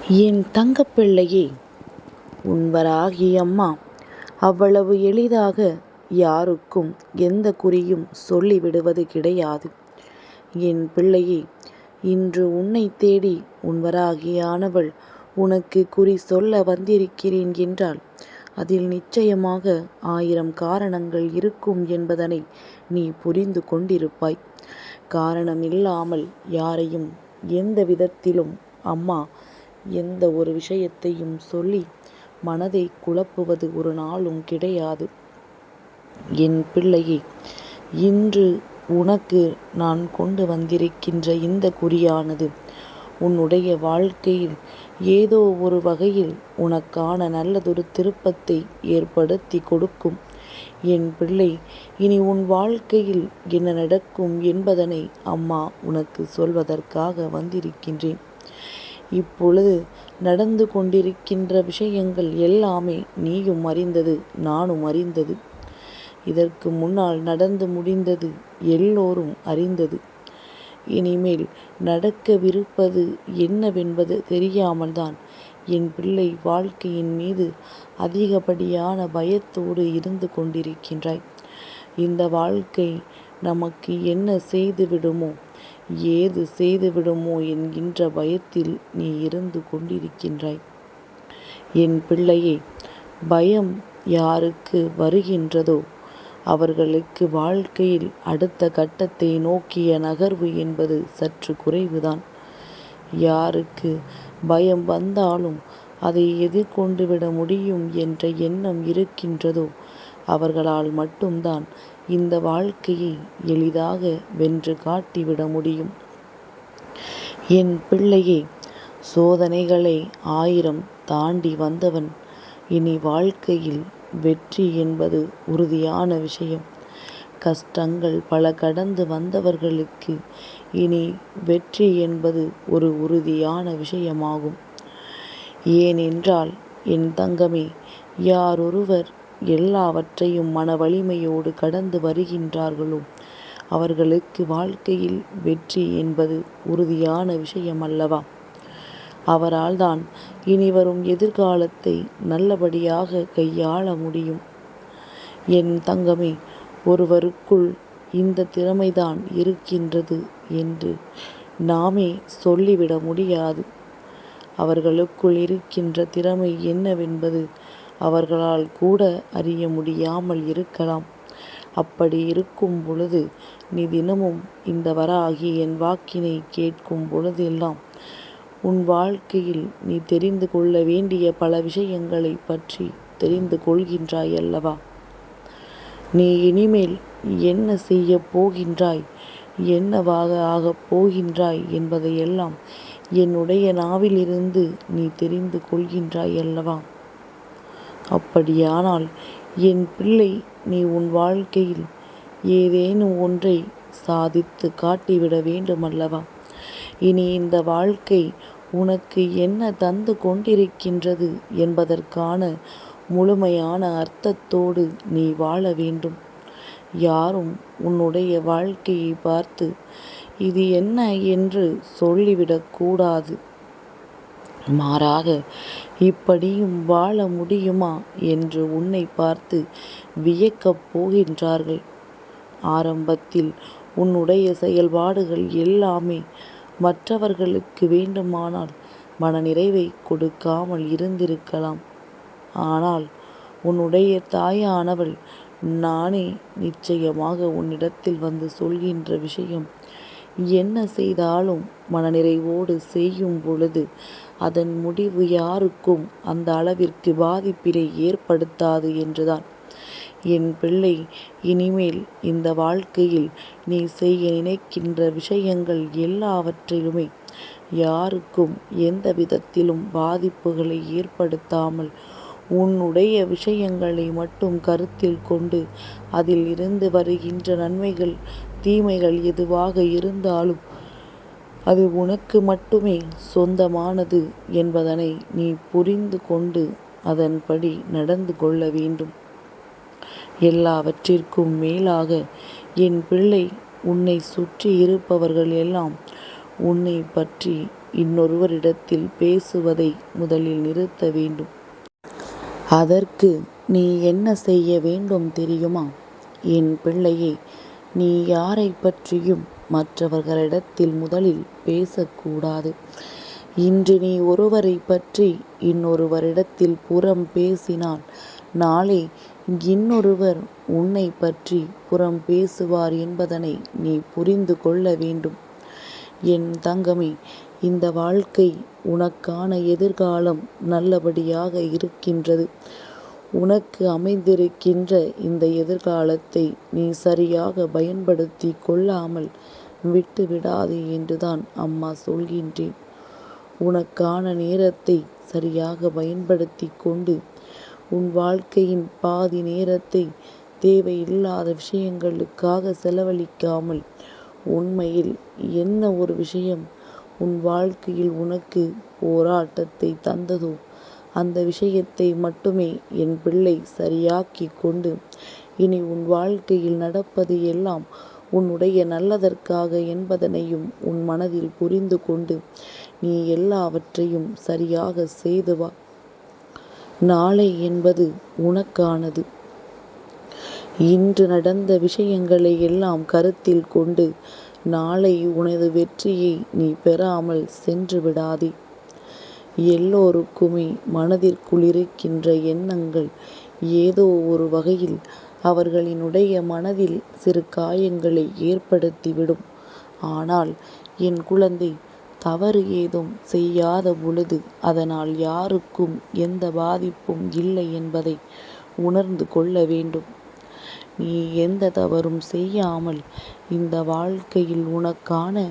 என் தங்கப்பிள்ளையே, உன்வராகி அம்மா அவ்வளவு எளிதாக யாருக்கும் எந்த குறியும் சொல்லிவிடுவது கிடையாது. என் பிள்ளையே, இன்று உன்னை தேடி உன்வராகியானவள் உனக்கு குறி சொல்ல வந்திருக்கிறேன் என்றால் அதில் நிச்சயமாக 1000 காரணங்கள் இருக்கும் என்பதனை நீ புரிந்து கொண்டிருப்பாய். காரணமில்லாமல் யாரையும் எந்த விதத்திலும் அம்மா எந்த ஒரு விஷயத்தையும் சொல்லி மனதை குழப்புவது ஒரு நாளும் கிடையாது. என் பிள்ளையே, இன்று உனக்கு நான் கொண்டு வந்திருக்கின்ற இந்த குறியானது உன்னுடைய வாழ்க்கையில் ஏதோ ஒரு வகையில் உனக்கான நல்லதொரு திருப்பத்தை ஏற்படுத்தி கொடுக்கும். என் பிள்ளை, இனி உன் வாழ்க்கையில் என்ன நடக்கும் என்பதனை அம்மா உனக்கு சொல்வதற்காக வந்திருக்கின்றேன். இப்பொழுது நடந்து கொண்டிருக்கின்ற விஷயங்கள் எல்லாமே நீயும் அறிந்தது, நானும் அறிந்தது. இதற்கு முன்னால் நடந்து முடிந்தது எல்லோரும் அறிந்தது. இனிமேல் நடக்கவிருப்பது என்னவென்பது தெரியாமல்தான் என் பிள்ளை வாழ்க்கையின் மீது அதிகப்படியான பயத்தோடு இருந்து கொண்டிருக்கின்றாய். இந்த வாழ்க்கை நமக்கு என்ன செய்துவிடுமோ, ஏது செய்துவிடுமோ என்கின்ற பயத்தில் நீ இருந்து கொண்டிருக்கின்றாய். என் பிள்ளையே, பயம் யாருக்கு வருகின்றதோ அவர்களுக்கு வாழ்க்கையில் அடுத்த கட்டத்தை நோக்கிய நகர்வு என்பது சற்று குறைவுதான். யாருக்கு பயம் வந்தாலும் அதை எதிர்கொண்டு விட முடியும் என்ற எண்ணம் இருக்கின்றதோ அவர்களால் மட்டும்தான் இந்த வாழ்க்கையை எளிதாக வென்று காட்டிவிட முடியும். என் பிள்ளையே, சோதனைகளை 1000 தாண்டி வந்தவன் இனி வாழ்க்கையில் வெற்றி என்பது உறுதியான விஷயம். கஷ்டங்கள் பல கடந்து வந்தவர்களுக்கு இனி வெற்றி என்பது ஒரு உறுதியான விஷயமாகும். ஏனென்றால் என் தங்கமே, யாரொருவர் எல்லாவற்றையும் மன வலிமையோடு கடந்து வருகின்றார்களோ அவர்களுக்கு வாழ்க்கையில் வெற்றி என்பது உறுதியான விஷயம் அல்லவா? அவரால் தான் இனி வரும் எதிர்காலத்தை நல்லபடியாக கையாள முடியும். என் தங்கமே, ஒருவருக்குள் இந்த திறமைதான் இருக்கின்றது என்று நாமே சொல்லிவிட முடியாது. அவர்களுக்குள் இருக்கின்ற திறமை என்னவென்பது அவர்களால் கூட அறிய முடியாமல் இருக்கலாம். அப்படி இருக்கும் பொழுது நீ தினமும் இந்த வராகி என் வாக்கினை கேட்கும் பொழுதெல்லாம் உன் வாழ்க்கையில் நீ தெரிந்து கொள்ள வேண்டிய பல விஷயங்களை பற்றி தெரிந்து கொள்கின்றாய் அல்லவா? நீ இனிமேல் என்ன செய்ய போகின்றாய், என்னவாக ஆகப் போகின்றாய் என்பதையெல்லாம் என்னுடைய நாவிலிருந்து நீ தெரிந்து கொள்கின்றாய் அல்லவா? அப்படியானால் என் பிள்ளை, நீ உன் வாழ்க்கையில் ஏதேனும் ஒன்றை சாதித்து காட்டிவிட வேண்டுமல்லவா? இனி இந்த வாழ்க்கை உனக்கு என்ன தந்து கொண்டிருக்கின்றது என்பதற்கான முழுமையான அர்த்தத்தோடு நீ வாழ வேண்டும். யாரும் உன்னுடைய வாழ்க்கையை பார்த்து இது என்ன என்று சொல்லிவிடக்கூடாது. மாறாக, இப்படியும் வாழ முடியுமா என்று உன்னை பார்த்து வியக்கப் போகின்றார்கள். ஆரம்பத்தில் உன்னுடைய செயல்பாடுகள் எல்லாமே மற்றவர்களுக்கு வேண்டுமானால் மனநிறைவை கொடுக்காமல் இருந்திருக்கலாம். ஆனால் உன்னுடைய தாயானவள் நானே நிச்சயமாக உன்னிடத்தில் வந்து சொல்கின்ற விஷயம், என்ன செய்தாலும் மனநிறைவோடு செய்யும் பொழுது அதன் முடிவு யாருக்கும் அந்த அளவிற்கு பாதிப்பினை ஏற்படுத்தாது என்றுதான். என் பிள்ளை, இனிமேல் இந்த வாழ்க்கையில் நீ செய்ய நினைக்கின்ற விஷயங்கள் எல்லாவற்றிலுமே யாருக்கும் எந்த விதத்திலும் பாதிப்புகளை ஏற்படுத்தாமல் உன்னுடைய விஷயங்களை மட்டும் கருத்தில் கொண்டு அதில் இருந்து வருகின்ற நன்மைகள் தீமைகள் எதுவாக இருந்தாலும் அது உனக்கு மட்டுமே சொந்தமானது என்பதனை நீ புரிந்து கொண்டு அதன்படி நடந்து கொள்ள வேண்டும். எல்லாவற்றிற்கும் மேலாக என் பிள்ளை, உன்னை சுற்றி இருப்பவர்கள் எல்லாம் உன்னை பற்றி இன்னொருவரிடத்தில் பேசுவதை முதலில் நிறுத்த வேண்டும். அதற்கு நீ என்ன செய்ய வேண்டும் தெரியுமா? என் பிள்ளையே, நீ யாரை பற்றியும் மற்றவர்களிடத்தில் முதலில் பேசக்கூடாது. இன்று நீ ஒருவரை பற்றி இன்னொருவரிடத்தில் புறம் பேசினால் நாளை இன்னொருவர் உன்னை பற்றி புறம் பேசுவார் என்பதனை நீ புரிந்து கொள்ள வேண்டும். என் தங்கமே, இந்த வாழ்க்கை உனக்கான எதிர்காலம் நல்லபடியாக இருக்கின்றது. உனக்கு அமைந்திருக்கின்ற இந்த எதிர்காலத்தை நீ சரியாக பயன்படுத்தி கொள்ளாமல் விட்டு விடாதே என்றுதான் அம்மா சொல்கின்றேன். உனக்கான நேரத்தை சரியாக பயன்படுத்தி கொண்டு உன் வாழ்க்கையின் பாதி நேரத்தை தேவையில்லாத விஷயங்களுக்காக செலவழிக்காமல் உண்மையில் என்ன ஒரு விஷயம் உன் வாழ்க்கையில் உனக்கு போராட்டத்தை தந்ததோ அந்த விஷயத்தை மட்டுமே என் பிள்ளை சரியாக்கி கொண்டு இனி உன் வாழ்க்கையில் நடப்பது எல்லாம் உன்னுடைய நல்லதற்காக என்பதனையும் உன் மனதில் புரிந்து கொண்டு நீ எல்லாவற்றையும் சரியாக செய்து வா. நாளை என்பது உனக்கானது. இன்று நடந்த விஷயங்களை எல்லாம் கருத்தில் கொண்டு நாளை உனது வெற்றியை நீ பெறாமல் சென்று விடாதே. எல்லோருக்குமே மனதிற்குள் இருக்கின்ற எண்ணங்கள் ஏதோ ஒரு வகையில் அவர்களினுடைய மனதில் சிறு காயங்களை ஏற்படுத்திவிடும். ஆனால் என் குழந்தை, தவறு ஏதும் செய்யாத பொழுது அதனால் யாருக்கும் எந்த பாதிப்பும் இல்லை என்பதை உணர்ந்து கொள்ள வேண்டும். நீ எந்த தவறும் செய்யாமல் இந்த வாழ்க்கையில் உனக்கான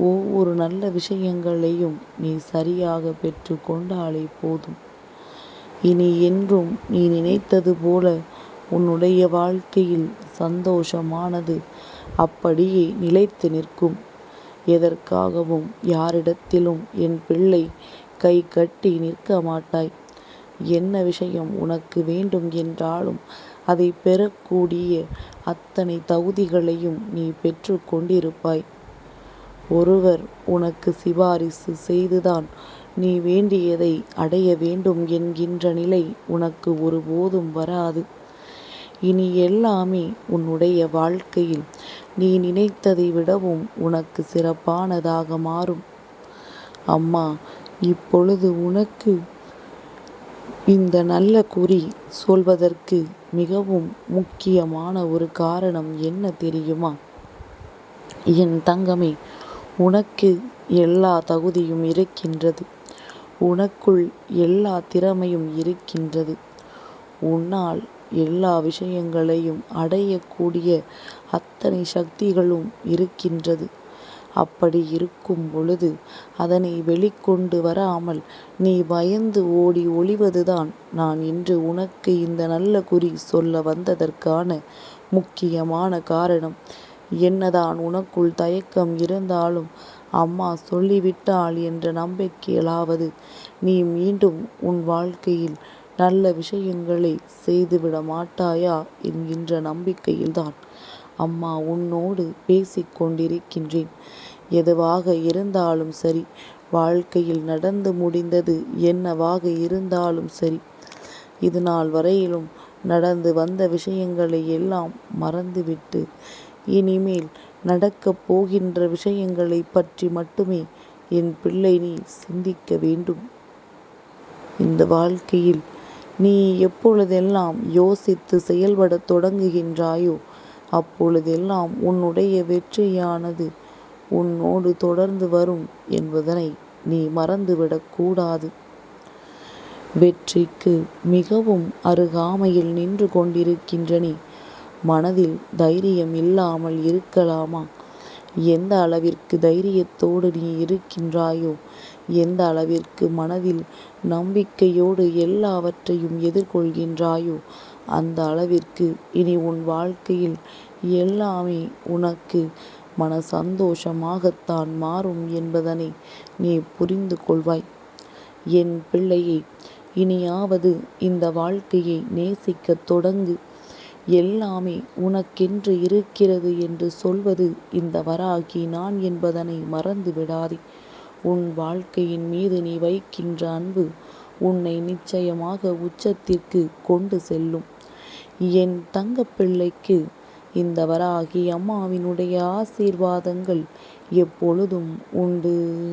ஒவ்வொரு நல்ல விஷயங்களையும் நீ சரியாக பெற்று கொண்டாலே போதும். இனி என்றும் நீ நினைத்தது போல உன்னுடைய வாழ்க்கையில் சந்தோஷமானது அப்படியே நிலைத்து நிற்கும். எதற்காகவும் யாரிடத்திலும் என் பிள்ளை கை கட்டி நிற்க மாட்டாய். என்ன விஷயம் உனக்கு வேண்டும் என்றாலும் அதை பெறக்கூடிய அத்தனை தகுதிகளையும் நீ பெற்று கொண்டிருப்பாய். ஒருவர் உனக்கு சிபாரிசு செய்துதான் நீ வேண்டியதை அடைய வேண்டும் என்கின்ற நிலை உனக்கு ஒருபோதும் வராது. இனி எல்லாமே உன்னுடைய வாழ்க்கையில் நீ நினைத்ததை விடவும் உனக்கு சிறப்பானதாக மாறும். அம்மா இப்பொழுது உனக்கு இந்த நல்ல குறி சொல்வதற்கு மிகவும் முக்கியமான ஒரு காரணம் என்ன தெரியுமா? என் தங்கமே, உனக்கு எல்லா தகுதியும் இருக்கின்றது. உனக்குள் எல்லா திறமையும் இருக்கின்றது. உன்னால் எல்லா விஷயங்களையும் அடையக்கூடிய அத்தனை சக்திகளும் இருக்கின்றது. அப்படி இருக்கும் பொழுது அதனை வெளிக்கொண்டு வராமல் நீ பயந்து ஓடி ஒளிவதுதான் நான் இன்று உனக்கு இந்த நல்ல குறி சொல்ல வந்ததற்கான முக்கியமான காரணம். என்னதான் உனக்குள் தயக்கம் இருந்தாலும் அம்மா சொல்லிவிட்டாள் என்ற நம்பிக்கையிலாவது நீ மீண்டும் உன் வாழ்க்கையில் நல்ல விஷயங்களை செய்துவிட மாட்டாயா என்கின்ற நம்பிக்கையில்தான் அம்மா உன்னோடு பேசிக்கொண்டிருக்கின்றேன். எதுவாக இருந்தாலும் சரி, வாழ்க்கையில் நடந்து முடிந்தது என்னவாக இருந்தாலும் சரி, இது நாள் வரையிலும் நடந்து வந்த விஷயங்களை எல்லாம் மறந்துவிட்டு இனிமேல் நடக்கப் போகின்ற விஷயங்களை பற்றி மட்டுமே என் பிள்ளை நீ சிந்திக்க வேண்டும். இந்த வாழ்க்கையில் நீ எப்பொழுதெல்லாம் யோசித்து செயல்படத் தொடங்குகின்றாயோ அப்பொழுதெல்லாம் உன்னுடைய வெற்றியானது உன்னோடு தொடர்ந்து வரும் என்பதனை நீ மறந்துவிடக்கூடாது. வெற்றிக்கு மிகவும் அருகாமையில் நின்று கொண்டிருக்கின்ற நீ மனதில் தைரியம் இல்லாமல் இருக்கலாமா? எந்த அளவிற்கு தைரியத்தோடு நீ இருக்கின்றாயோ, எந்த அளவிற்கு மனதில் நம்பிக்கையோடு எல்லாவற்றையும் எதிர்கொள்கின்றாயோ அந்த அளவிற்கு இனி உன் வாழ்க்கையில் எல்லாமே உனக்கு மன சந்தோஷமாகத்தான் மாறும் என்பதனை நீ புரிந்து கொள்வாய். என் பிள்ளையே, இனியாவது இந்த வாழ்க்கையை நேசிக்கத் தொடங்கு. எல்லாமே உனக்கென்று இருக்கிறது என்று சொல்வது இந்த வராகி நான் என்பதனை மறந்து விடாதே. உன் வாழ்க்கையின் மீது நீ வைக்கின்ற அன்பு உன்னை நிச்சயமாக உச்சத்திற்கு கொண்டு செல்லும். என் தங்கப்பிள்ளைக்கு இந்த வராகி அம்மாவினுடைய ஆசீர்வாதங்கள் எப்பொழுதும் உண்டு.